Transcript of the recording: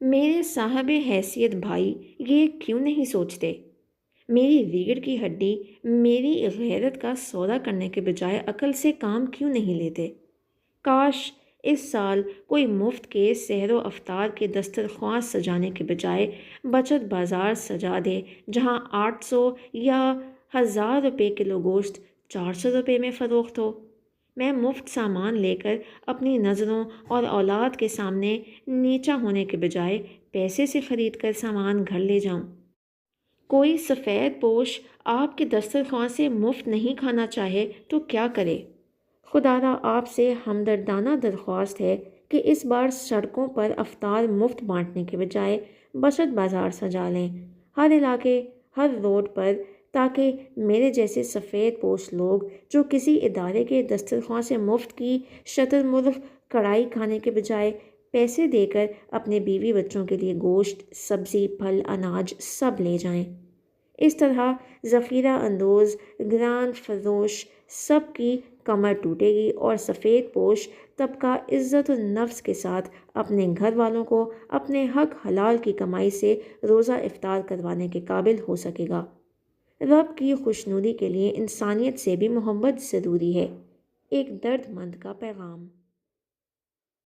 میرے صاحب حیثیت بھائی یہ کیوں نہیں سوچتے؟ میری ریڑھ کی ہڈی میری غیرت کا سودا کرنے کے بجائے عقل سے کام کیوں نہیں لیتے؟ کاش اس سال کوئی مفت کے سحر و افطار کے دسترخوان سجانے کے بجائے بچت بازار سجا دے، جہاں 800 یا 1000 روپے کلو گوشت 400 روپے میں فروخت ہو۔ میں مفت سامان لے کر اپنی نظروں اور اولاد کے سامنے نیچا ہونے کے بجائے پیسے سے خرید کر سامان گھر لے جاؤں۔ کوئی سفید پوش آپ کے دسترخوان سے مفت نہیں کھانا چاہے تو کیا کرے؟ خدا را آپ سے ہمدردانہ درخواست ہے کہ اس بار سڑکوں پر افطار مفت بانٹنے کے بجائے بچت بازار سجا لیں، ہر علاقے، ہر روڈ پر، تاکہ میرے جیسے سفید پوش لوگ جو کسی ادارے کے دسترخوان سے مفت کی شتر مرغ کڑھائی کھانے کے بجائے پیسے دے کر اپنے بیوی بچوں کے لیے گوشت، سبزی، پھل، اناج سب لے جائیں۔ اس طرح ذخیرہ اندوز، گران فروش سب کی کمر ٹوٹے گی اور سفید پوش طبقہ عزت النفس کے ساتھ اپنے گھر والوں کو اپنے حق حلال کی کمائی سے روزہ افطار کروانے کے قابل ہو سکے گا۔ رب کی خوشنودی کے لیے انسانیت سے بھی محبت ضروری ہے۔ ایک درد مند کا پیغام۔